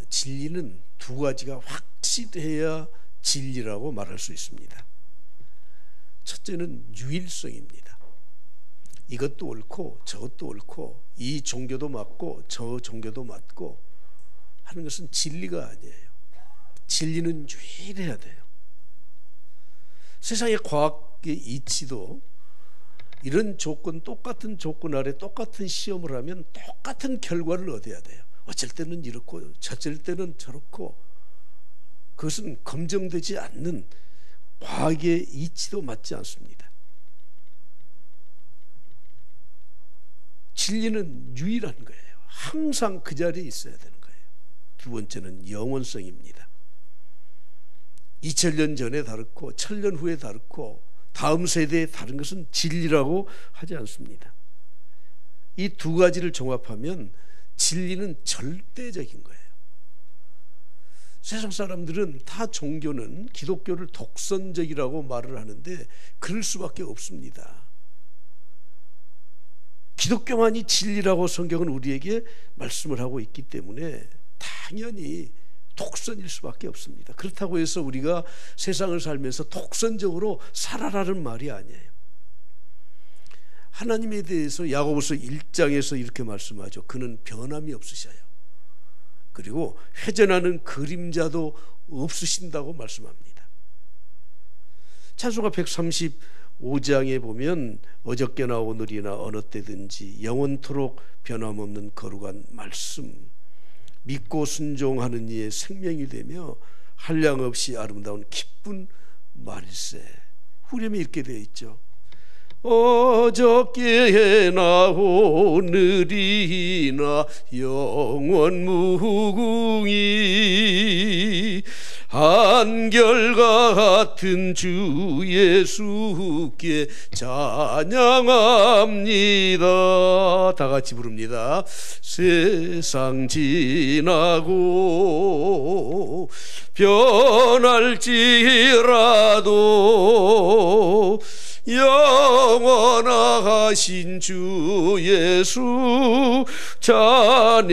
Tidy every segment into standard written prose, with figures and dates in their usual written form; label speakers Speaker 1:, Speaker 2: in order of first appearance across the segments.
Speaker 1: 진리는 두 가지가 확실해야 진리라고 말할 수 있습니다. 첫째는 유일성입니다. 이것도 옳고 저것도 옳고 이 종교도 맞고 저 종교도 맞고 하는 것은 진리가 아니에요. 진리는 유일해야 돼요. 세상의 과학의 이치도 이런 조건, 똑같은 조건 아래 똑같은 시험을 하면 똑같은 결과를 얻어야 돼요. 어쩔 때는 이렇고 저쩔 때는 저렇고, 그것은 검증되지 않는 과학의 이치도 맞지 않습니다. 진리는 유일한 거예요. 항상 그 자리에 있어야 되는 거예요. 두 번째는 영원성입니다. 2000년 전에 다르고 1000년 후에 다르고 다음 세대에 다른 것은 진리라고 하지 않습니다. 이 두 가지를 종합하면 진리는 절대적인 거예요. 세상 사람들은 다 종교는 기독교를 독선적이라고 말을 하는데 그럴 수밖에 없습니다. 기독교만이 진리라고 성경은 우리에게 말씀을 하고 있기 때문에 당연히 독선일 수밖에 없습니다. 그렇다고 해서 우리가 세상을 살면서 독선적으로 살아라는 말이 아니에요. 하나님에 대해서 야고보서 1장에서 이렇게 말씀하죠. 그는 변함이 없으셔요. 그리고 회전하는 그림자도 없으신다고 말씀합니다. 찬송가 135장에 보면 어저께나 오늘이나 어느 때든지 영원토록 변함없는 거룩한 말씀, 믿고 순종하는 이의 생명이 되며 한량없이 아름다운 기쁜 말일세. 후렴에 이렇게 되어 있죠. 어저께나 오늘이나 영원 무궁히 한결같은 주 예수께 찬양합니다. 다 같이 부릅니다. 세상 지나고 변할지라도 영원하신 주 예수 찬양합니다.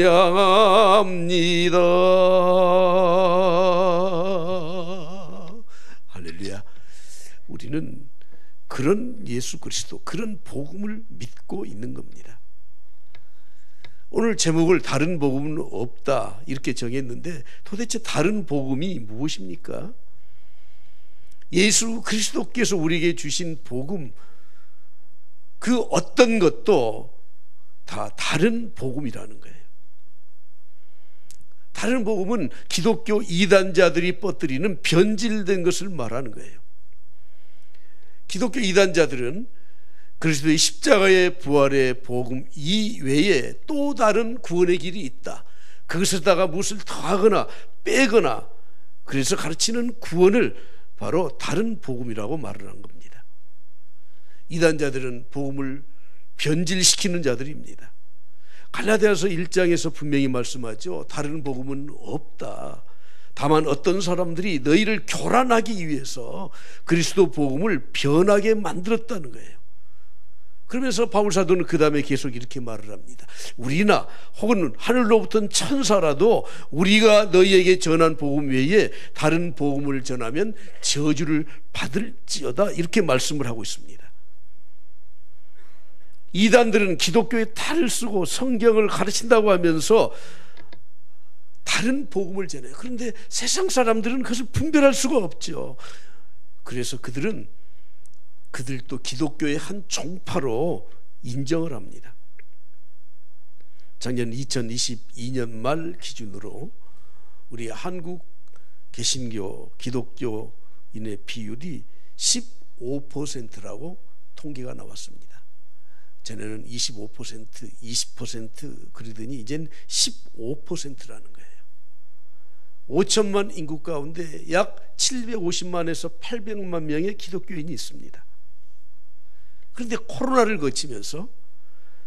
Speaker 1: 할렐루야. 우리는 그런 예수 그리스도, 그런 복음을 믿고 있는 겁니다. 오늘 제목을 다른 복음은 없다 이렇게 정했는데 도대체 다른 복음이 무엇입니까? 예수 그리스도께서 우리에게 주신 복음, 그 어떤 것도 다 다른 복음이라는 거예요. 다른 복음은 기독교 이단자들이 뻗들이는 변질된 것을 말하는 거예요. 기독교 이단자들은 그리스도의 십자가의 부활의 복음 이외에 또 다른 구원의 길이 있다, 그것에다가 무엇을 더하거나 빼거나 그래서 가르치는 구원을 바로 다른 복음이라고 말을 한 겁니다. 이단자들은 복음을 변질시키는 자들입니다. 갈라디아서 1장에서 분명히 말씀하죠. 다른 복음은 없다. 다만 어떤 사람들이 너희를 교란하기 위해서 그리스도 복음을 변하게 만들었다는 거예요. 그러면서 바울사도는 그 다음에 계속 이렇게 말을 합니다. 우리나 혹은 하늘로부터 천사라도 우리가 너희에게 전한 복음 외에 다른 복음을 전하면 저주를 받을지어다, 이렇게 말씀을 하고 있습니다. 이단들은 기독교에 탈을 쓰고 성경을 가르친다고 하면서 다른 복음을 전해요. 그런데 세상 사람들은 그것을 분별할 수가 없죠. 그래서 그들도 기독교의 한 종파로 인정을 합니다. 작년 2022년 말 기준으로 우리 한국 개신교 기독교인의 비율이 15%라고 통계가 나왔습니다. 전에는 25%, 20% 그러더니 이젠 15%라는 거예요. 5천만 인구 가운데 약 750만에서 800만 명의 기독교인이 있습니다. 그런데 코로나를 거치면서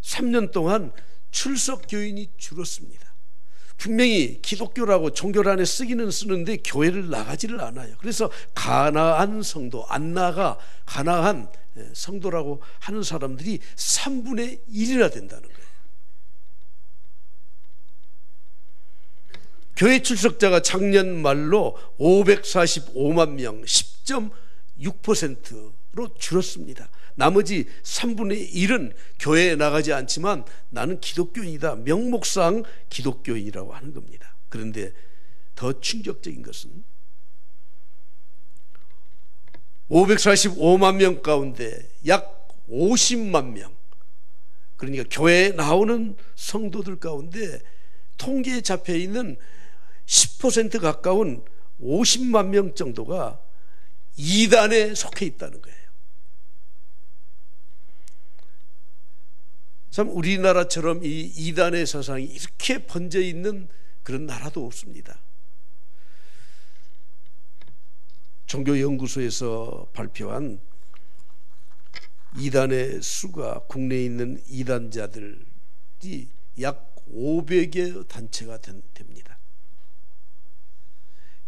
Speaker 1: 3년 동안 출석 교인이 줄었습니다. 분명히 기독교라고 종교 안에 쓰기는 쓰는데 교회를 나가지를 않아요. 그래서 가나안 성도, 안 나가 가나안 성도라고 하는 사람들이 3분의 1이나 된다는 거예요. 교회 출석자가 작년 말로 545만 명, 10.6%로 줄었습니다. 나머지 3분의 1은 교회에 나가지 않지만 나는 기독교인이다, 명목상 기독교인이라고 하는 겁니다. 그런데 더 충격적인 것은 545만 명 가운데 약 50만 명, 그러니까 교회에 나오는 성도들 가운데 통계에 잡혀 있는 10% 가까운 50만 명 정도가 이단에 속해 있다는 거예요. 참 우리나라처럼 이 이단의 사상이 이렇게 번져 있는 그런 나라도 없습니다. 종교연구소에서 발표한 이단의 수가, 국내에 있는 이단자들이 약 500여 단체가 됩니다.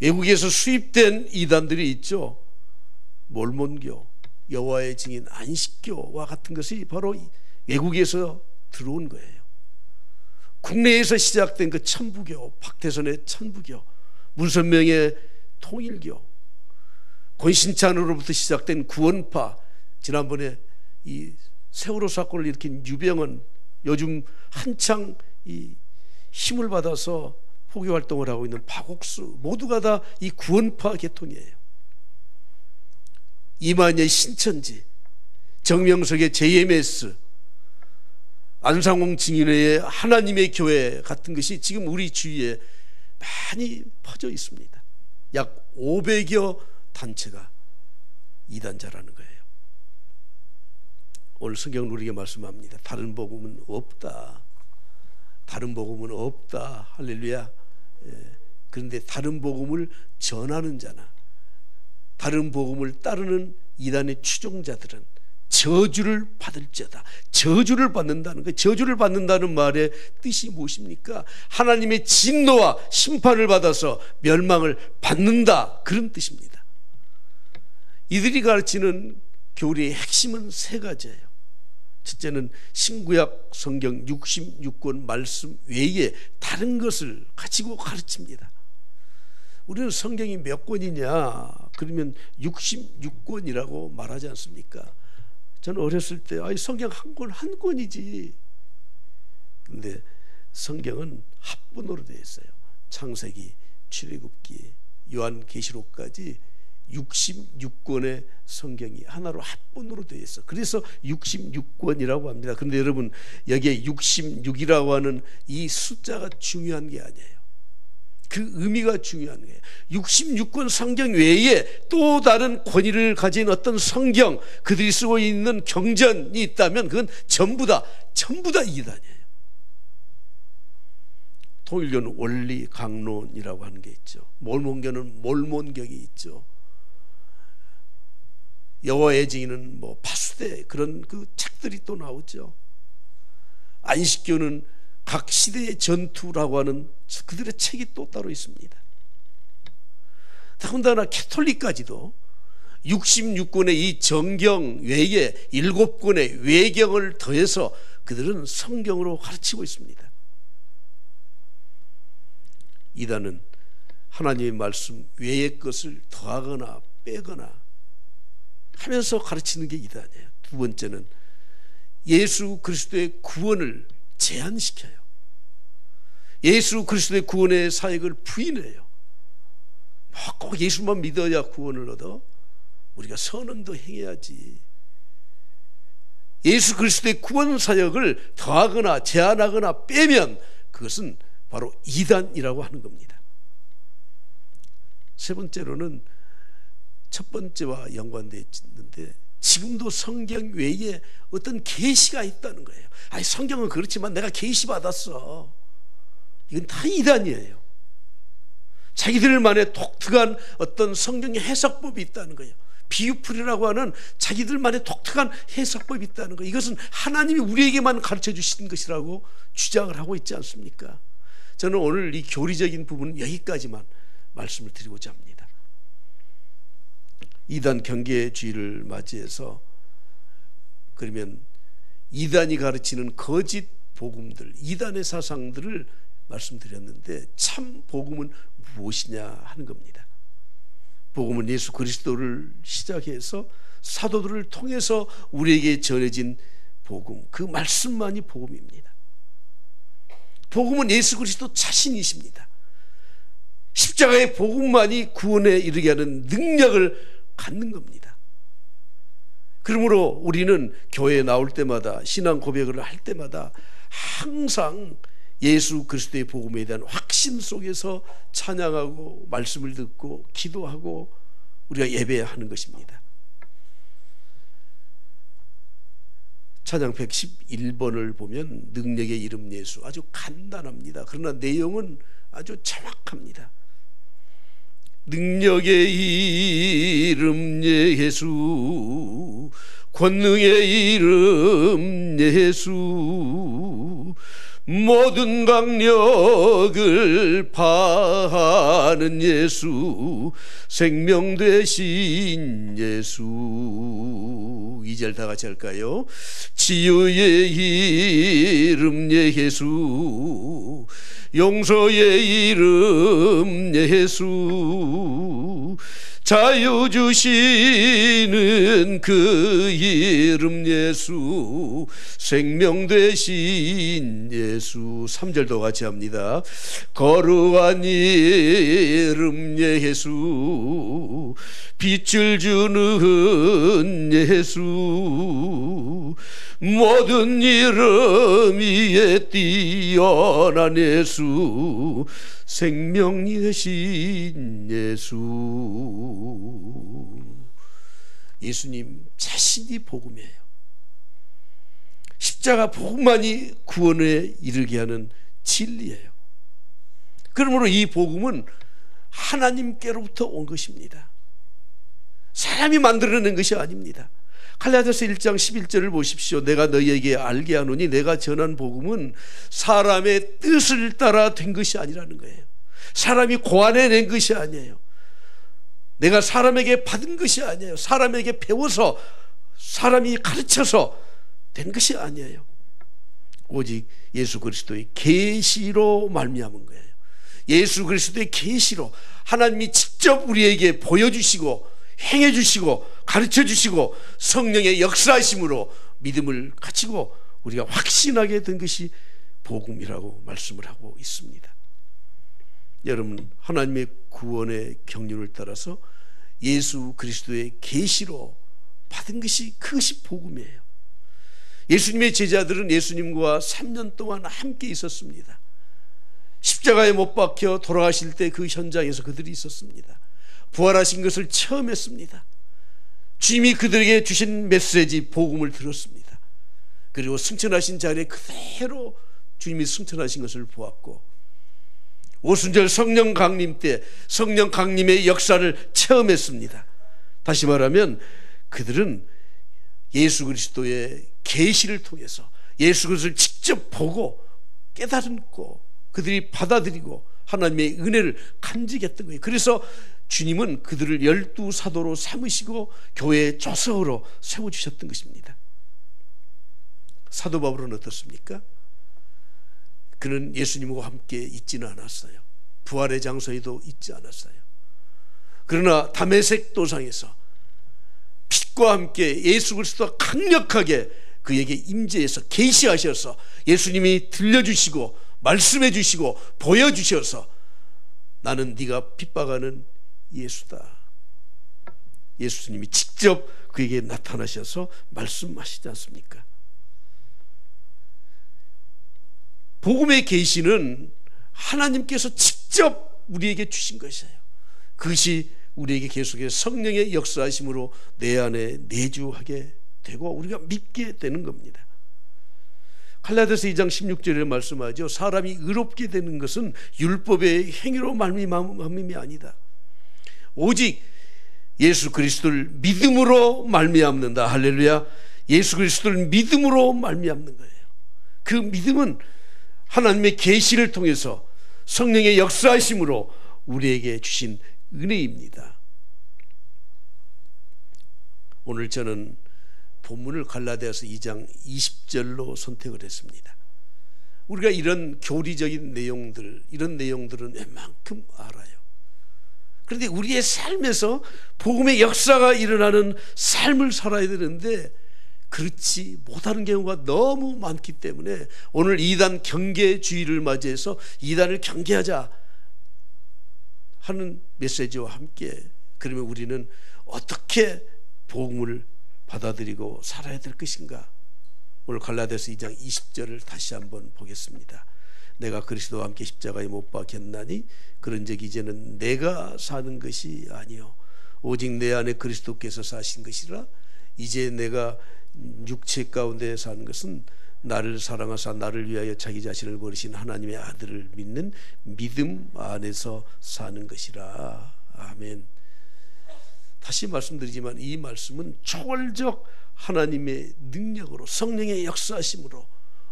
Speaker 1: 외국에서 수입된 이단들이 있죠. 몰몬교, 여호와의 증인, 안식교와 같은 것이 바로 외국에서 들어온 거예요. 국내에서 시작된 그 천부교, 박태선의 천부교, 문선명의 통일교, 권신찬으로부터 시작된 구원파, 지난번에 이 세월호 사건을 일으킨 유병헌, 요즘 한창 이 힘을 받아서 포교 활동을 하고 있는 박옥수, 모두가 다 이 구원파 계통이에요. 이만희의 신천지, 정명석의 JMS, 안상홍 증인의 하나님의 교회 같은 것이 지금 우리 주위에 많이 퍼져 있습니다. 약 500여 단체가 이단자라는 거예요. 오늘 성경은 우리에게 말씀합니다. 다른 복음은 없다. 다른 복음은 없다. 할렐루야. 그런데 다른 복음을 전하는 자나 다른 복음을 따르는 이단의 추종자들은 저주를 받을지어다. 저주를 받는다는 거예요. 저주를 받는다는 말의 뜻이 무엇입니까? 하나님의 진노와 심판을 받아서 멸망을 받는다, 그런 뜻입니다. 이들이 가르치는 교리의 핵심은 세 가지예요. 첫째는 신구약 성경 66권 말씀 외에 다른 것을 가지고 가르칩니다. 우리는 성경이 몇 권이냐 그러면 66권이라고 말하지 않습니까? 저는 어렸을 때 성경 한 권이지. 그런데 성경은 합본으로 되어 있어요. 창세기, 출애굽기, 요한계시록까지 66권의 성경이 하나로 합본으로 되어 있어. 그래서 66권이라고 합니다. 그런데 여러분, 여기에 66이라고 하는 이 숫자가 중요한 게 아니에요. 그 의미가 중요한 거예요. 66권 성경 외에 또 다른 권위를 가진 어떤 성경, 그들이 쓰고 있는 경전이 있다면 그건 전부 다 이단이에요. 통일교는 원리 강론이라고 하는 게 있죠. 몰몬교는 몰몬경이 있죠. 여호와의 증인은 파수대, 그런 그 책들이 또 나오죠. 안식교는 각 시대의 전투라고 하는 그들의 책이 또 따로 있습니다. 더군다나 캐톨릭까지도 66권의 이 정경 외에 7권의 외경을 더해서 그들은 성경으로 가르치고 있습니다. 이단은 하나님의 말씀 외의 것을 더하거나 빼거나 하면서 가르치는 게 이단이에요. 두 번째는 예수 그리스도의 구원을 제한시켜요. 예수 그리스도의 구원의 사역을 부인해요. 꼭 예수만 믿어야 구원을 얻어? 우리가 선언도 행해야지. 예수 그리스도의 구원 사역을 더하거나 제한하거나 빼면 그것은 바로 이단이라고 하는 겁니다. 세 번째로는 첫 번째와 연관되어 있는데, 지금도 성경 외에 어떤 계시가 있다는 거예요. 성경은 그렇지만 내가 계시 받았어. 이건 다 이단이에요. 자기들만의 독특한 어떤 성경의 해석법이 있다는 거예요. 비유풀이라고 하는 자기들만의 독특한 해석법이 있다는 거예요. 이것은 하나님이 우리에게만 가르쳐 주신 것이라고 주장을 하고 있지 않습니까? 저는 오늘 이 교리적인 부분은 여기까지만 말씀을 드리고자 합니다. 이단 경계주의를 맞이해서, 그러면 이단이 가르치는 거짓 복음들, 이단의 사상들을 말씀드렸는데 참 복음은 무엇이냐 하는 겁니다. 복음은 예수 그리스도를 시작해서 사도들을 통해서 우리에게 전해진 복음, 그 말씀만이 복음입니다. 복음은 예수 그리스도 자신이십니다. 십자가의 복음만이 구원에 이르게 하는 능력을 갖는 겁니다. 그러므로 우리는 교회에 나올 때마다, 신앙 고백을 할 때마다 항상 예수 그리스도의 복음에 대한 확신 속에서 찬양하고 말씀을 듣고 기도하고 우리가 예배하는 것입니다. 찬양 111번을 보면 능력의 이름 예수, 아주 간단합니다. 그러나 내용은 아주 정확합니다. 능력의 이름 예수, 권능의 이름 예수, 모든 강력을 파하는 예수, 생명 되신 예수. 2절 다 같이 할까요? 치유의 이름 예수, 용서의 이름 예수, 자유 주시는 그 이름 예수, 생명 되신 예수. 3절도 같이 합니다. 거룩한 이름 예수, 빛을 주는 예수, 모든 이름 위에 뛰어난 예수, 생명 되신 예수. 예수님 자신이 복음이에요. 십자가 복음만이 구원에 이르게 하는 진리예요. 그러므로 이 복음은 하나님께로부터 온 것입니다. 사람이 만들어낸 것이 아닙니다. 갈라디아서 1장 11절을 보십시오. 내가 너희에게 알게 하노니 내가 전한 복음은 사람의 뜻을 따라 된 것이 아니라는 거예요. 사람이 고안해낸 것이 아니에요. 내가 사람에게 받은 것이 아니에요. 사람에게 배워서, 사람이 가르쳐서 된 것이 아니에요. 오직 예수 그리스도의 계시로 말미암은 거예요. 예수 그리스도의 계시로 하나님이 직접 우리에게 보여주시고 행해주시고 가르쳐주시고 성령의 역사하심으로 믿음을 가지고 우리가 확신하게 된 것이 복음이라고 말씀을 하고 있습니다. 여러분, 하나님의 구원의 경륜을 따라서 예수 그리스도의 계시로 받은 것이, 그것이 복음이에요. 예수님의 제자들은 예수님과 3년 동안 함께 있었습니다. 십자가에 못 박혀 돌아가실 때 그 현장에서 그들이 있었습니다. 부활하신 것을 처음 했습니다. 주님이 그들에게 주신 메시지, 복음을 들었습니다. 그리고 승천하신 자리에 그대로 주님이 승천하신 것을 보았고, 오순절 성령 강림 때 성령 강림의 역사를 처음 했습니다. 다시 말하면 그들은 예수 그리스도의 계시를 통해서 예수 그리스도를 직접 보고 깨달고 그들이 받아들이고 하나님의 은혜를 간직했던 거예요. 그래서 주님은 그들을 12사도로 삼으시고 교회의 조석으로 세워주셨던 것입니다. 사도 바울은 어떻습니까? 그는 예수님과 함께 있지는 않았어요. 부활의 장소에도 있지 않았어요. 그러나 다메섹 도상에서 빛과 함께 예수 그리스도가 강력하게 그에게 임재해서 계시하셔서 예수님이 들려주시고 말씀해 주시고 보여주셔서 나는 네가 핍박하는 예수다. 예수님이 직접 그에게 나타나셔서 말씀하시지 않습니까? 복음의 계시는 하나님께서 직접 우리에게 주신 것이에요. 그것이 우리에게 계속해서 성령의 역사하심으로 내 안에 내주하게 되고 우리가 믿게 되는 겁니다. 갈라디아서 2장 16절에 말씀하죠. 사람이 의롭게 되는 것은 율법의 행위로 말미암음이 아니다. 오직 예수 그리스도를 믿음으로 말미암는다. 할렐루야. 예수 그리스도를 믿음으로 말미암는 거예요. 그 믿음은 하나님의 계시를 통해서 성령의 역사하심으로 우리에게 주신 은혜입니다. 오늘 저는 본문을 갈라디아서 2장 20절로 선택을 했습니다. 우리가 이런 교리적인 내용들, 이런 내용들은 웬만큼 알아요. 그런데 우리의 삶에서 복음의 역사가 일어나는 삶을 살아야 되는데 그렇지 못하는 경우가 너무 많기 때문에 오늘 2단 경계주의를 맞이해서 2단을 경계하자 하는 메시지와 함께, 그러면 우리는 어떻게 복음을 받아들이고 살아야 될 것인가? 오늘 갈라디아서 2장 20절을 다시 한번 보겠습니다. 내가 그리스도와 함께 십자가에 못 박혔나니 그런즉 이제는 내가 사는 것이 아니요 오직 내 안에 그리스도께서 사신 것이라. 이제 내가 육체 가운데 사는 것은 나를 사랑하사 나를 위하여 자기 자신을 버리신 하나님의 아들을 믿는 믿음 안에서 사는 것이라. 아멘. 다시 말씀드리지만 이 말씀은 초월적 하나님의 능력으로, 성령의 역사하심으로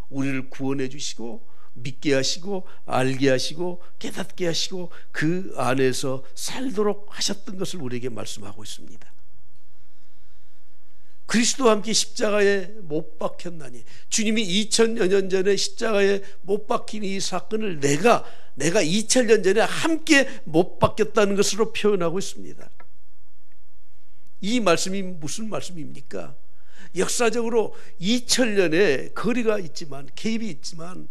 Speaker 1: 우리를 구원해 주시고 믿게 하시고 알게 하시고 깨닫게 하시고 그 안에서 살도록 하셨던 것을 우리에게 말씀하고 있습니다. 그리스도와 함께 십자가에 못 박혔나니, 주님이 2000여 년 전에 십자가에 못 박힌 이 사건을 내가 2000년 전에 함께 못 박혔다는 것으로 표현하고 있습니다. 이 말씀이 무슨 말씀입니까? 역사적으로 2000년의 거리가 있지만, 개입이 있지만,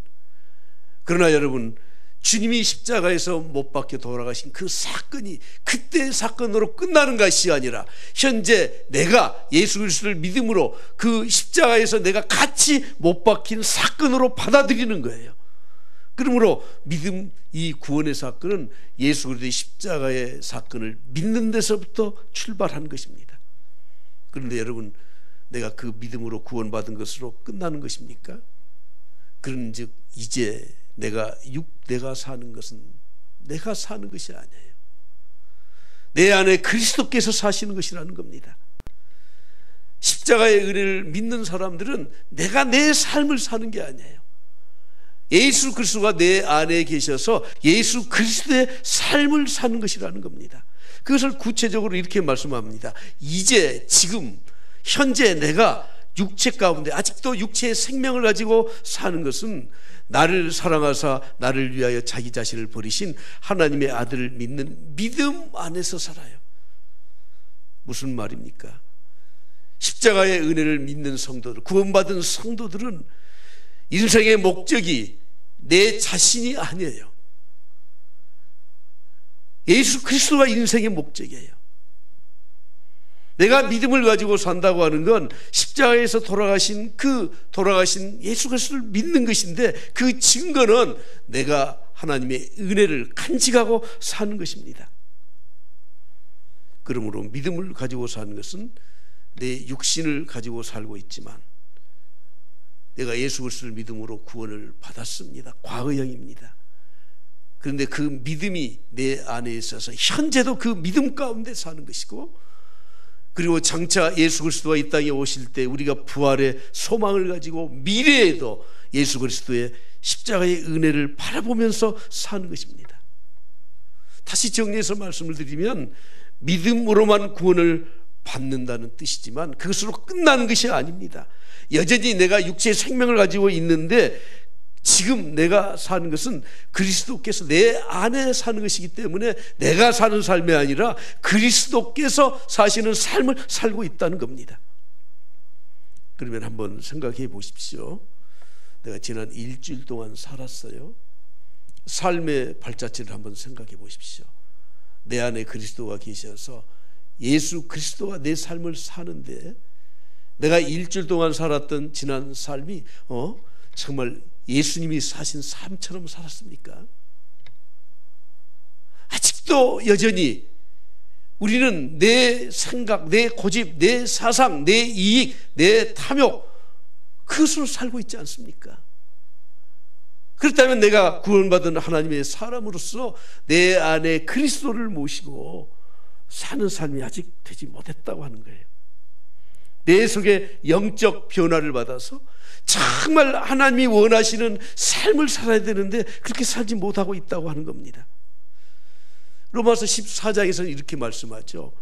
Speaker 1: 그러나 여러분, 주님이 십자가에서 못 박혀 돌아가신 그 사건이 그때의 사건으로 끝나는 것이 아니라 현재 내가 예수 그리스도를 믿음으로 그 십자가에서 내가 같이 못 박힌 사건으로 받아들이는 거예요. 그러므로 믿음, 이 구원의 사건은 예수 그리스도의 십자가의 사건을 믿는 데서부터 출발한 것입니다. 그런데 여러분, 내가 그 믿음으로 구원받은 것으로 끝나는 것입니까? 그런즉 이제 내가 사는 것은 내가 사는 것이 아니에요. 내 안에 그리스도께서 사시는 것이라는 겁니다. 십자가의 은혜를 믿는 사람들은 내가 내 삶을 사는 게 아니에요. 예수 그리스도가 내 안에 계셔서 예수 그리스도의 삶을 사는 것이라는 겁니다. 그것을 구체적으로 이렇게 말씀합니다. 이제 지금 현재 내가 육체 가운데 아직도 육체의 생명을 가지고 사는 것은 나를 사랑하사 나를 위하여 자기 자신을 버리신 하나님의 아들을 믿는 믿음 안에서 살아요. 무슨 말입니까? 십자가의 은혜를 믿는 성도들, 구원받은 성도들은 인생의 목적이 내 자신이 아니에요. 예수 그리스도가 인생의 목적이에요. 내가 믿음을 가지고 산다고 하는 건 십자가에서 돌아가신 예수 그리스도를 믿는 것인데, 그 증거는 내가 하나님의 은혜를 간직하고 사는 것입니다. 그러므로 믿음을 가지고 사는 것은 내 육신을 가지고 살고 있지만 내가 예수 그리스도를 믿음으로 구원을 받았습니다. 과거형입니다. 그런데 그 믿음이 내 안에 있어서 현재도 그 믿음 가운데 사는 것이고, 그리고 장차 예수 그리스도가 이 땅에 오실 때 우리가 부활의 소망을 가지고 미래에도 예수 그리스도의 십자가의 은혜를 바라보면서 사는 것입니다. 다시 정리해서 말씀을 드리면, 믿음으로만 구원을 받는다는 뜻이지만 그것으로 끝나는 것이 아닙니다. 여전히 내가 육체의 생명을 가지고 있는데 지금 내가 사는 것은 그리스도께서 내 안에 사는 것이기 때문에 내가 사는 삶이 아니라 그리스도께서 사시는 삶을 살고 있다는 겁니다. 그러면 한번 생각해 보십시오. 내가 지난 일주일 동안 살았어요. 삶의 발자취를 한번 생각해 보십시오. 내 안에 그리스도가 계셔서 예수 그리스도가 내 삶을 사는데, 내가 일주일 동안 살았던 지난 삶이 정말 예수님이 사신 삶처럼 살았습니까? 아직도 여전히 우리는 내 생각, 내 고집, 내 사상, 내 이익, 내 탐욕, 그것으로 살고 있지 않습니까? 그렇다면 내가 구원받은 하나님의 사람으로서 내 안에 그리스도를 모시고 사는 삶이 아직 되지 못했다고 하는 거예요. 내 속에 영적 변화를 받아서 정말 하나님이 원하시는 삶을 살아야 되는데 그렇게 살지 못하고 있다고 하는 겁니다. 로마서 14장에서는 이렇게 말씀하죠.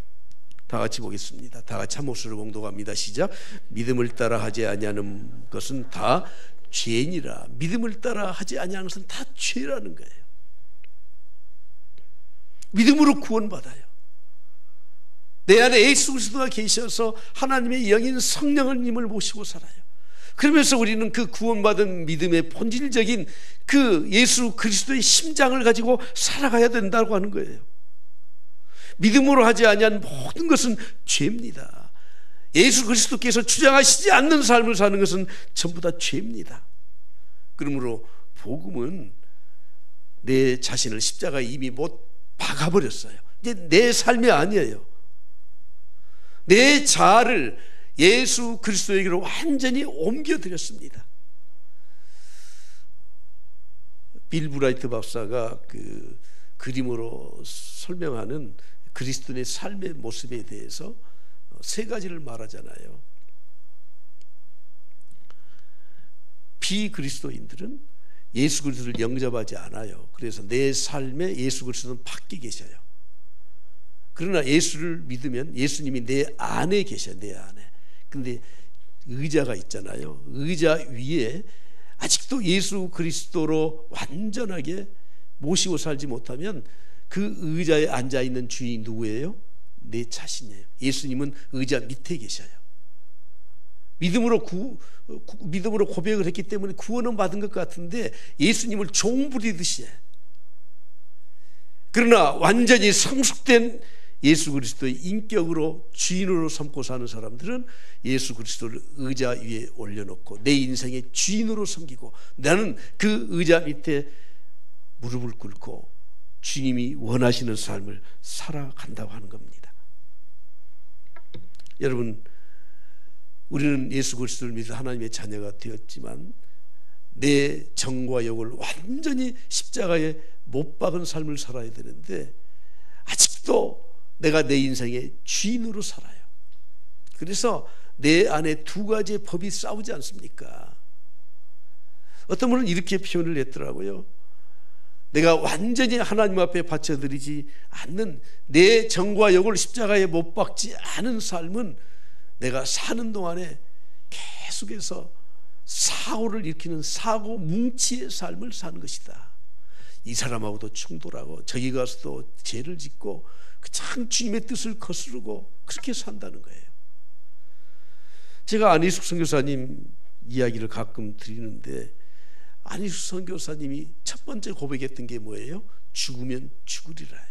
Speaker 1: 다 같이 보겠습니다. 다 같이 한 목소리로 봉독합니다. 시작. 믿음을 따라 하지 아니하는 것은 다 죄인이라. 믿음을 따라 하지 아니하는 것은 다 죄라는 거예요. 믿음으로 구원받아요. 내 안에 예수 그리스도가 계셔서 하나님의 영인 성령님을 모시고 살아요. 그러면서 우리는 그 구원받은 믿음의 본질적인 그 예수 그리스도의 심장을 가지고 살아가야 된다고 하는 거예요. 믿음으로 하지 아니한 모든 것은 죄입니다. 예수 그리스도께서 주장하시지 않는 삶을 사는 것은 전부 다 죄입니다. 그러므로 복음은 내 자신을 십자가에 이미 못 박아버렸어요. 이제 내 삶이 아니에요. 내 자아를 예수 그리스도에게로 완전히 옮겨드렸습니다. 빌 브라이트 박사가 그 그림으로 설명하는 그리스도인의 삶의 모습에 대해서 세 가지를 말하잖아요. 비그리스도인들은 예수 그리스도를 영접하지 않아요. 그래서 내 삶에 예수 그리스도는 밖에 계셔요. 그러나 예수를 믿으면 예수님이 내 안에 계셔요. 내 안에. 근데 의자가 있잖아요. 의자 위에 아직도 예수 그리스도로 완전하게 모시고 살지 못하면 그 의자에 앉아있는 주인이 누구예요? 내 자신이에요. 예수님은 의자 밑에 계셔요. 믿음으로 고백을 했기 때문에 구원은 받은 것 같은데 예수님을 종 부리듯이 해. 그러나 완전히 성숙된 예수 그리스도의 인격으로 주인으로 삼고 사는 사람들은 예수 그리스도를 의자 위에 올려놓고 내 인생의 주인으로 섬기고 나는 그 의자 밑에 무릎을 꿇고 주님이 원하시는 삶을 살아간다고 하는 겁니다. 여러분, 우리는 예수 그리스도를 믿어 하나님의 자녀가 되었지만 내 정과 욕을 완전히 십자가에 못 박은 삶을 살아야 되는데 아직도 내가 내 인생의 주인으로 살아요. 그래서 내 안에 두 가지의 법이 싸우지 않습니까? 어떤 분은 이렇게 표현을 했더라고요. 내가 완전히 하나님 앞에 바쳐드리지 않는 내 정과 욕을 십자가에 못 박지 않은 삶은 내가 사는 동안에 계속해서 사고를 일으키는 사고 뭉치의 삶을 사는 것이다. 이 사람하고도 충돌하고 저기 가서도 죄를 짓고 참 주님의 뜻을 거스르고 그렇게 산다는 거예요. 제가 안희숙 선교사님 이야기를 가끔 드리는데 안희숙 선교사님이 첫 번째 고백했던 게 뭐예요? 죽으면 죽으리라 해요.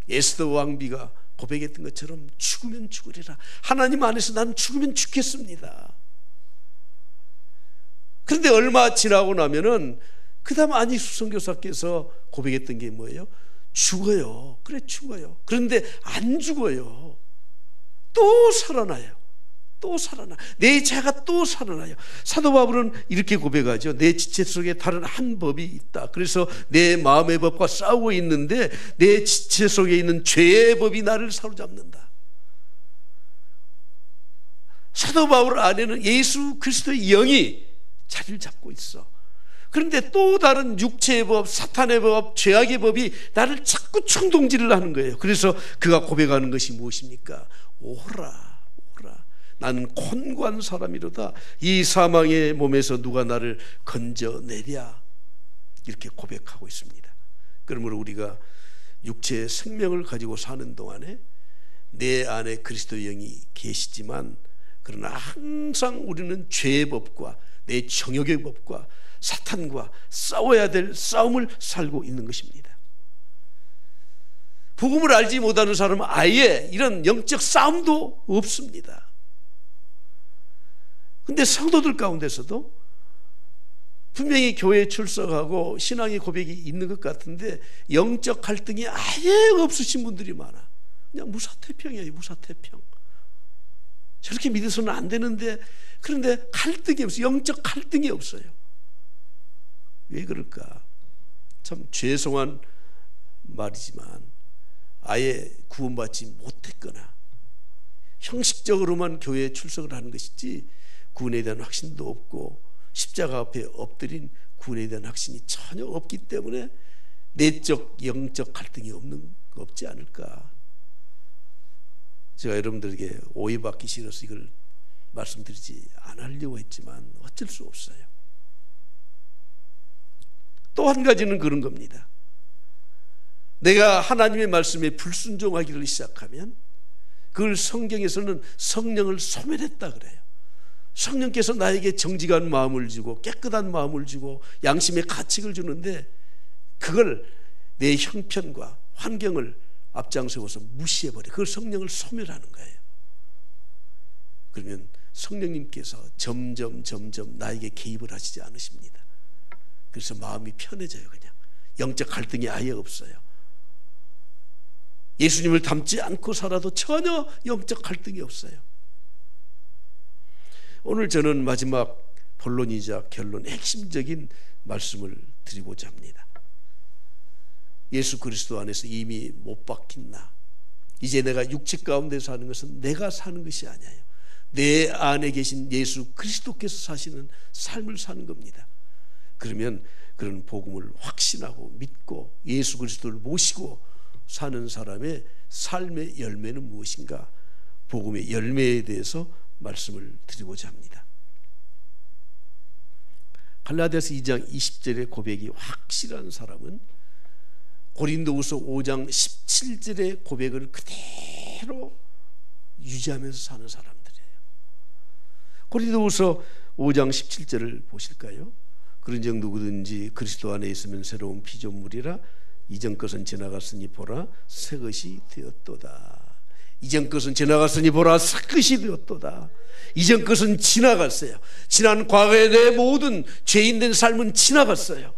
Speaker 1: 에스더 왕비가 고백했던 것처럼 죽으면 죽으리라. 하나님 안에서 나는 죽으면 죽겠습니다. 그런데 얼마 지나고 나면은 그 다음 안희숙 선교사께서 고백했던 게 뭐예요? 죽어요. 그래 죽어요. 그런데 안 죽어요. 또 살아나요. 또 살아나. 내 자가 또 살아나요. 사도 바울은 이렇게 고백하죠. 내 지체 속에 다른 한 법이 있다. 그래서 내 마음의 법과 싸우고 있는데 내 지체 속에 있는 죄의 법이 나를 사로잡는다. 사도 바울 안에는 예수 그리스도의 영이 자리를 잡고 있어. 그런데 또 다른 육체의 법, 사탄의 법, 죄악의 법이 나를 자꾸 충동질을 하는 거예요. 그래서 그가 고백하는 것이 무엇입니까? 오라, 오라. 나는 곤고한 사람이로다. 이 사망의 몸에서 누가 나를 건져내랴. 이렇게 고백하고 있습니다. 그러므로 우리가 육체의 생명을 가지고 사는 동안에 내 안에 그리스도의 영이 계시지만 그러나 항상 우리는 죄의 법과 내 정욕의 법과 사탄과 싸워야 될 싸움을 살고 있는 것입니다. 복음을 알지 못하는 사람은 아예 이런 영적 싸움도 없습니다. 그런데 성도들 가운데서도 분명히 교회에 출석하고 신앙의 고백이 있는 것 같은데 영적 갈등이 아예 없으신 분들이 많아. 그냥 무사태평이에요. 무사태평. 저렇게 믿어서는 안 되는데 그런데 갈등이 없어요. 영적 갈등이 없어요. 왜 그럴까? 참 죄송한 말이지만 아예 구원받지 못했거나 형식적으로만 교회에 출석을 하는 것이지 구원에 대한 확신도 없고 십자가 앞에 엎드린 구원에 대한 확신이 전혀 없기 때문에 내적 영적 갈등이 없지 않을까. 제가 여러분들에게 오해받기 싫어서 이걸 말씀드리지 않으려고 했지만 어쩔 수 없어요. 또 한 가지는 그런 겁니다. 내가 하나님의 말씀에 불순종하기를 시작하면 그걸 성경에서는 성령을 소멸했다 그래요. 성령께서 나에게 정직한 마음을 주고 깨끗한 마음을 주고 양심의 가책을 주는데 그걸 내 형편과 환경을 앞장세워서 무시해버려. 그걸 성령을 소멸하는 거예요. 그러면 성령님께서 점점 나에게 개입을 하시지 않으십니다. 그래서 마음이 편해져요. 그냥 영적 갈등이 아예 없어요. 예수님을 닮지 않고 살아도 전혀 영적 갈등이 없어요. 오늘 저는 마지막 본론이자 결론, 핵심적인 말씀을 드리고자 합니다. 예수 그리스도 안에서 이미 못 박힌 나, 이제 내가 육체 가운데 사는 것은 내가 사는 것이 아니에요. 내 안에 계신 예수 그리스도께서 사시는 삶을 사는 겁니다. 그러면 그런 복음을 확신하고 믿고 예수 그리스도를 모시고 사는 사람의 삶의 열매는 무엇인가? 복음의 열매에 대해서 말씀을 드리고자 합니다. 갈라디아서 2장 20절의 고백이 확실한 사람은 고린도후서 5장 17절의 고백을 그대로 유지하면서 사는 사람들이에요. 고린도후서 5장 17절을 보실까요? 그런즉 누구든지 그리스도 안에 있으면 새로운 피조물이라 이전 것은 지나갔으니 보라 새 것이 되었도다. 이전 것은 지나갔으니 보라 새 것이 되었도다. 이전 것은 지나갔어요. 지난 과거의 내 모든 죄인된 삶은 지나갔어요.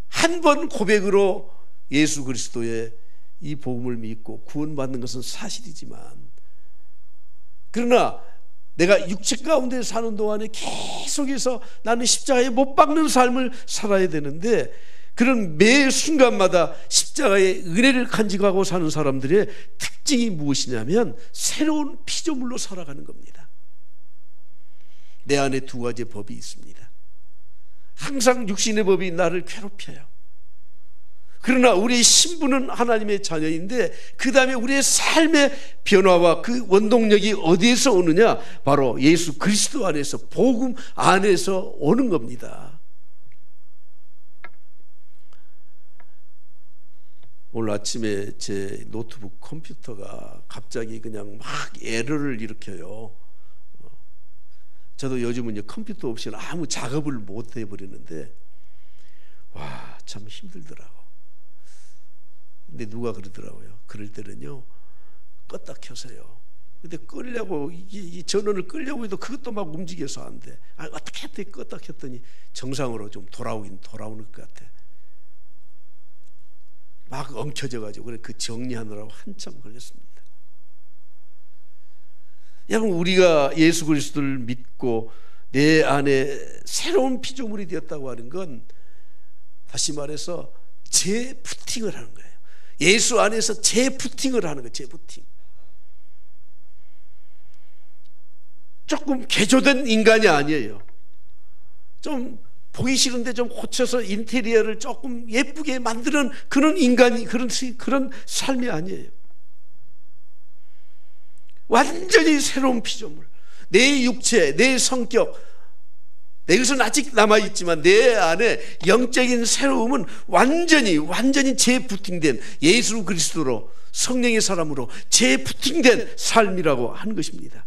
Speaker 1: 한 번 고백으로 예수 그리스도의 이 복음을 믿고 구원받는 것은 사실이지만, 그러나 내가 육체 가운데 사는 동안에 계속해서 나는 십자가에 못 박는 삶을 살아야 되는데, 그런 매 순간마다 십자가의 은혜를 간직하고 사는 사람들의 특징이 무엇이냐면 새로운 피조물로 살아가는 겁니다. 내 안에 두 가지 법이 있습니다. 항상 육신의 법이 나를 괴롭혀요. 그러나 우리의 신분은 하나님의 자녀인데 그 다음에 우리의 삶의 변화와 그 원동력이 어디에서 오느냐? 바로 예수 그리스도 안에서, 복음 안에서 오는 겁니다. 오늘 아침에 제 노트북 컴퓨터가 갑자기 그냥 막 에러를 일으켜요. 저도 요즘은 이제 컴퓨터 없이는 아무 작업을 못 해버리는데, 와, 참 힘들더라고. 근데 누가 그러더라고요. 그럴 때는요, 껐다 켜세요. 근데 끄려고, 이 전원을 끄려고 해도 그것도 막 움직여서 안 돼. 어떻게 했더니 껐다 켰더니 정상으로 좀 돌아오는 것 같아. 막 엉켜져가지고, 그래 그 정리하느라고 한참 걸렸습니다. 여러분, 우리가 예수 그리스도를 믿고 내 안에 새로운 피조물이 되었다고 하는 건, 다시 말해서 재부팅을 하는 거예요. 예수 안에서 재부팅을 하는 거예요. 재부팅. 조금 개조된 인간이 아니에요. 좀 보기 싫은데 좀 고쳐서 인테리어를 조금 예쁘게 만드는 그런 인간이, 그런 삶이 아니에요. 완전히 새로운 피조물. 내 육체, 내 성격, 내 것은 아직 남아있지만 내 안에 영적인 새로움은 완전히 재부팅된 예수 그리스도로, 성령의 사람으로 재부팅된 삶이라고 하는 것입니다.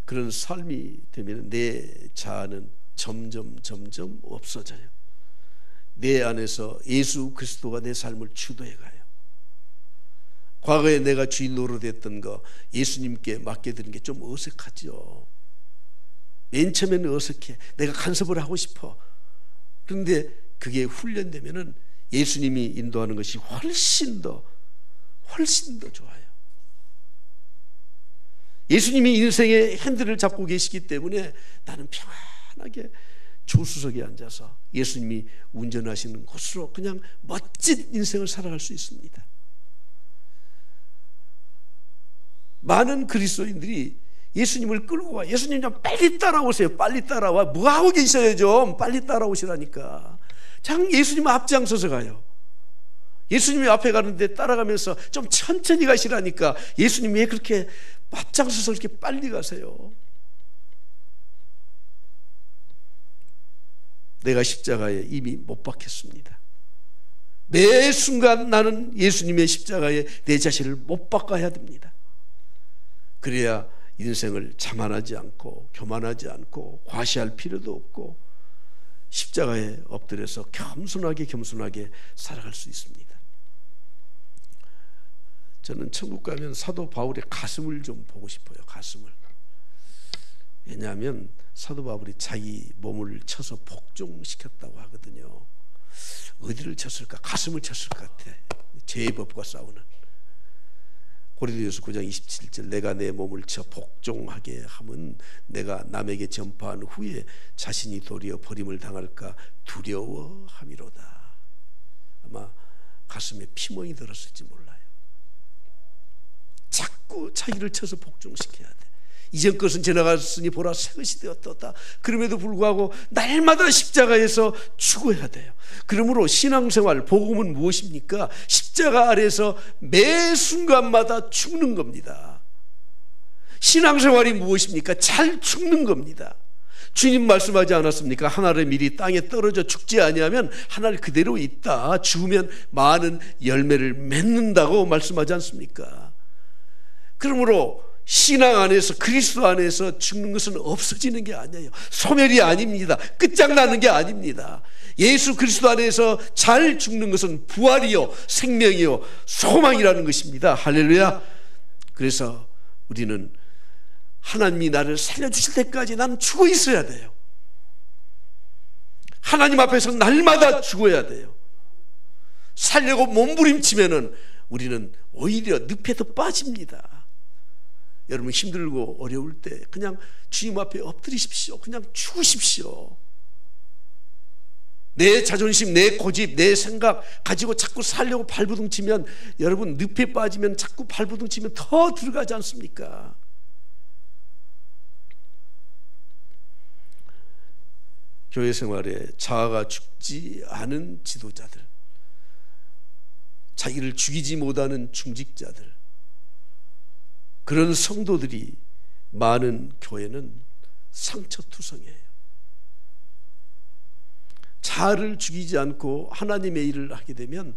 Speaker 1: 그런 삶이 되면 내 자아는 점점 없어져요. 내 안에서 예수 그리스도가 내 삶을 주도해 가요. 과거에 내가 주인 노릇했던 거 예수님께 맡겨드린 게 좀 어색하죠. 맨 처음에는 어색해. 내가 간섭을 하고 싶어. 그런데 그게 훈련되면은 예수님이 인도하는 것이 훨씬 더 좋아요. 예수님이 인생의 핸들을 잡고 계시기 때문에 나는 편안하게 조수석에 앉아서 예수님이 운전하시는 곳으로 그냥 멋진 인생을 살아갈 수 있습니다. 많은 그리스도인들이 예수님을 끌고 와. 예수님 좀 빨리 따라오세요. 빨리 따라와. 뭐 하고 계셔요? 좀 빨리 따라오시라니까. 장 예수님 앞장서서 가요. 예수님이 앞에 가는데 따라가면서 좀 천천히 가시라니까. 예수님이 왜 그렇게 앞장서서 이렇게 빨리 가세요? 내가 십자가에 이미 못 박혔습니다. 매 순간 나는 예수님의 십자가에 내 자신을 못 박아야 됩니다. 그래야 인생을 자만하지 않고 교만하지 않고 과시할 필요도 없고 십자가에 엎드려서 겸손하게 살아갈 수 있습니다. 저는 천국 가면 사도 바울의 가슴을 좀 보고 싶어요. 가슴을. 왜냐하면 사도 바울이 자기 몸을 쳐서 복종시켰다고 하거든요. 어디를 쳤을까? 가슴을 쳤을 것 같아. 죄의 법과 싸우는. 고린도전서 9장 27절 내가 내 몸을 쳐 복종하게 하면 내가 남에게 전파한 후에 자신이 도리어 버림을 당할까 두려워함이로다. 아마 가슴에 피멍이 들었을지 몰라요. 자꾸 자기를 쳐서 복종시켜야 돼. 이전 것은 지나갔으니 보라 새 것이 되었다. 그럼에도 불구하고 날마다 십자가에서 죽어야 돼요. 그러므로 신앙생활 복음은 무엇입니까? 십자가 아래에서 매 순간마다 죽는 겁니다. 신앙생활이 무엇입니까? 잘 죽는 겁니다. 주님 말씀하지 않았습니까? 한 알의 밀이 땅에 떨어져 죽지 아니하면 한 알 그대로 있다. 죽으면 많은 열매를 맺는다고 말씀하지 않습니까? 그러므로 신앙 안에서 그리스도 안에서 죽는 것은 없어지는 게 아니에요. 소멸이 아닙니다. 끝장나는 게 아닙니다. 예수 그리스도 안에서 잘 죽는 것은 부활이요 생명이요 소망이라는 것입니다. 할렐루야. 그래서 우리는 하나님이 나를 살려주실 때까지 나는 죽어 있어야 돼요. 하나님 앞에서 날마다 죽어야 돼요. 살려고 몸부림치면은 우리는 오히려 늪에 더 빠집니다. 여러분 힘들고 어려울 때 그냥 주님 앞에 엎드리십시오. 그냥 죽으십시오. 내 자존심, 내 고집, 내 생각 가지고 자꾸 살려고 발부둥치면 여러분 늪에 빠지면 자꾸 발부둥치면 더 들어가지 않습니까? 교회 생활에 자아가 죽지 않은 지도자들, 자기를 죽이지 못하는 중직자들, 그런 성도들이 많은 교회는 상처투성이에요. 자아를 죽이지 않고 하나님의 일을 하게 되면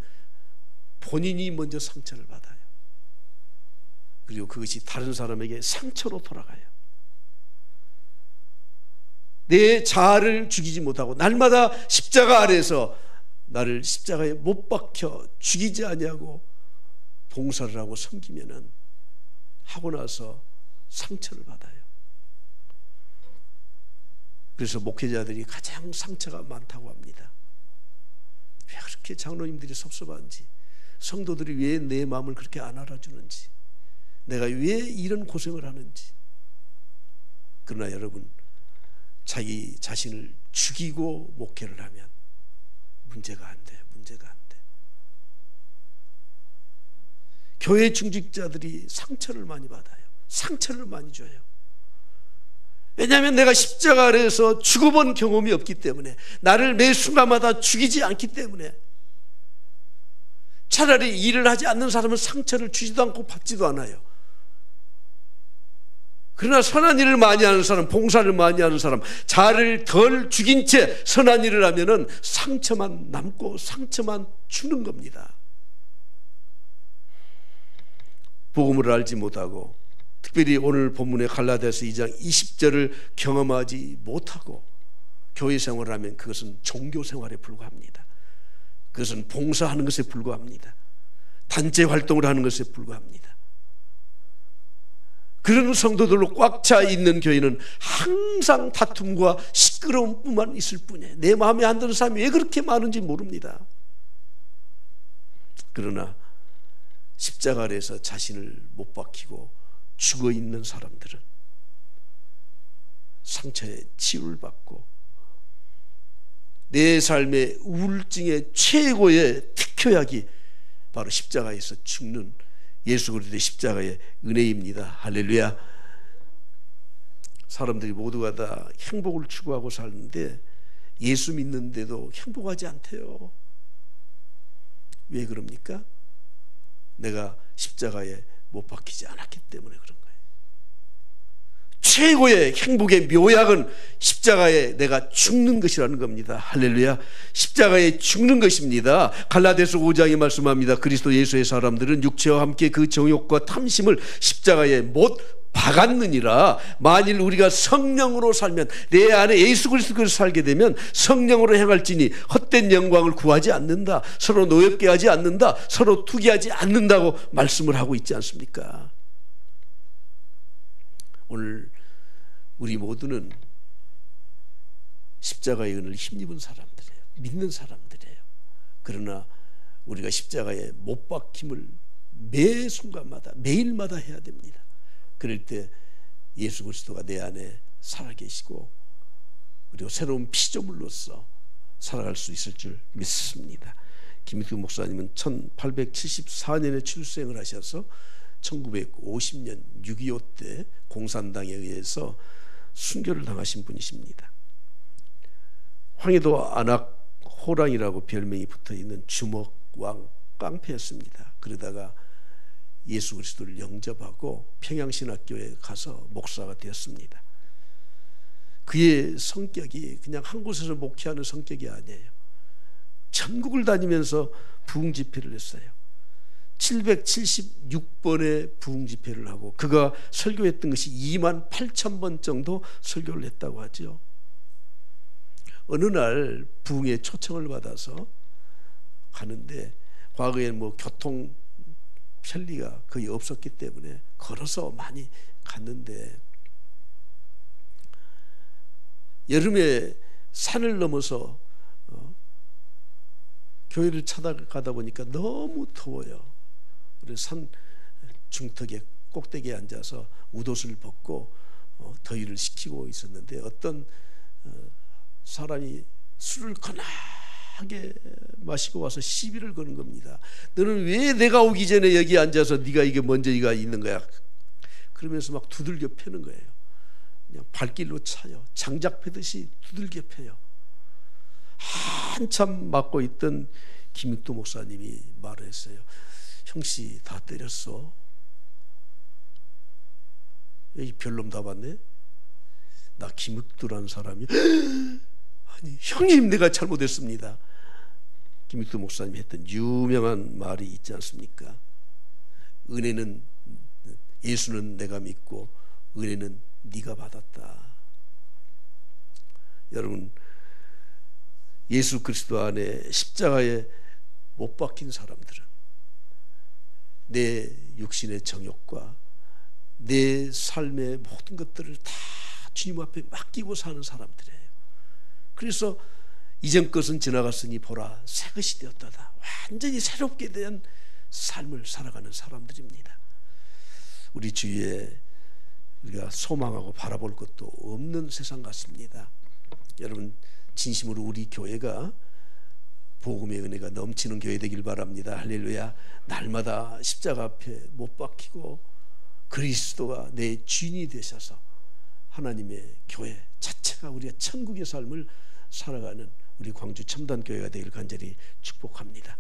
Speaker 1: 본인이 먼저 상처를 받아요. 그리고 그것이 다른 사람에게 상처로 돌아가요. 내 자아를 죽이지 못하고 날마다 십자가 아래에서 나를 십자가에 못 박혀 죽이지 아니하고 봉사를 하고 섬기면은 하고 나서 상처를 받아요. 그래서 목회자들이 가장 상처가 많다고 합니다. 왜 그렇게 장로님들이 섭섭한지, 성도들이 왜 내 마음을 그렇게 안 알아주는지, 내가 왜 이런 고생을 하는지. 그러나 여러분, 자기 자신을 죽이고 목회를 하면 문제가 안 돼요. 문제가 안 돼. 교회 중직자들이 상처를 많이 받아요. 상처를 많이 줘요. 왜냐하면 내가 십자가 아래에서 죽어본 경험이 없기 때문에, 나를 매 순간마다 죽이지 않기 때문에. 차라리 일을 하지 않는 사람은 상처를 주지도 않고 받지도 않아요. 그러나 선한 일을 많이 하는 사람, 봉사를 많이 하는 사람, 자아를 덜 죽인 채 선한 일을 하면은 상처만 남고 상처만 주는 겁니다. 복음을 알지 못하고, 특별히 오늘 본문의 갈라디아서 2장 20절을 경험하지 못하고 교회 생활을 하면 그것은 종교 생활에 불과합니다. 그것은 봉사하는 것에 불과합니다. 단체 활동을 하는 것에 불과합니다. 그런 성도들로 꽉 차 있는 교회는 항상 다툼과 시끄러움뿐만 있을 뿐이에요. 내 마음에 안 드는 사람이 왜 그렇게 많은지 모릅니다. 그러나 십자가 아래에서 자신을 못 박히고 죽어 있는 사람들은 상처에 치유를 받고 내 삶의 우울증의 최고의 특효약이 바로 십자가에서 죽는 예수 그리스도의 십자가의 은혜입니다. 할렐루야. 사람들이 모두가 다 행복을 추구하고 사는데 예수 믿는데도 행복하지 않대요. 왜 그럽니까? 내가 십자가에 못 박히지 않았기 때문에 그런 거예요. 최고의 행복의 묘약은 십자가에 내가 죽는 것이라는 겁니다. 할렐루야. 십자가에 죽는 것입니다. 갈라디아서 5장에 말씀합니다. 그리스도 예수의 사람들은 육체와 함께 그 정욕과 탐심을 십자가에 못 박았느니라. 만일 우리가 성령으로 살면, 내 안에 예수 그리스도로 살게 되면 성령으로 행할지니 헛된 영광을 구하지 않는다, 서로 노엽게 하지 않는다, 서로 투기하지 않는다고 말씀을 하고 있지 않습니까? 오늘 우리 모두는 십자가의 은혜를 힘입은 사람들이에요. 믿는 사람들이에요. 그러나 우리가 십자가에 못 박힘을 매 순간마다, 매일마다 해야 됩니다. 그럴 때 예수 그리스도가 내 안에 살아계시고 그리고 새로운 피조물로서 살아갈 수 있을 줄 믿습니다. 김익두 목사님은 1874년에 출생을 하셔서 1950년 6.25 때 공산당에 의해서 순교를 당하신 분이십니다. 황해도 안악 호랑이라고 별명이 붙어있는 주먹왕 깡패였습니다. 그러다가 예수 그리스도를 영접하고 평양신학교에 가서 목사가 되었습니다. 그의 성격이 그냥 한 곳에서 목회하는 성격이 아니에요. 전국을 다니면서 부흥 집회를 했어요. 776번의 부흥 집회를 하고 그가 설교했던 것이 28,000번 정도 설교를 했다고 하죠. 어느 날 부흥의 초청을 받아서 가는데 과거에 뭐 교통 편리가 거의 없었기 때문에 걸어서 많이 갔는데 여름에 산을 넘어서 교회를 찾아가다 보니까 너무 더워요. 그래서 산 중턱에 꼭대기에 앉아서 웃옷을 벗고 더위를 식히고 있었는데 어떤 사람이 술을 거나하게 마시고 와서 시비를 거는 겁니다. 너는 왜 내가 오기 전에 여기 앉아서 네가 이게 먼저 이가 있는 거야? 그러면서 막 두들겨 패는 거예요. 그냥 발길로 차요. 장작 패듯이 두들겨 패요. 한참 맞고 있던 김익두 목사님이 말을 했어요. 형씨 다 때렸어? 이 별놈 다 봤네? 나 김익두라는 사람이 아니 형님 내가 잘못했습니다. 김익두 목사님이 했던 유명한 말이 있지 않습니까? 은혜는 예수는 내가 믿고 은혜는 네가 받았다. 여러분 예수 그리스도 안에 십자가에 못 박힌 사람들은 내 육신의 정욕과 내 삶의 모든 것들을 다 주님 앞에 맡기고 사는 사람들이에요. 그래서 이전 것은 지나갔으니 보라 새 것이 되었다. 완전히 새롭게 된 삶을 살아가는 사람들입니다. 우리 주위에 우리가 소망하고 바라볼 것도 없는 세상 같습니다. 여러분 진심으로 우리 교회가 복음의 은혜가 넘치는 교회 되길 바랍니다. 할렐루야. 날마다 십자가 앞에 못 박히고 그리스도가 내 주인이 되셔서 하나님의 교회 자체가 우리의 천국의 삶을 살아가는 우리 광주 첨단교회가 되길 간절히 축복합니다.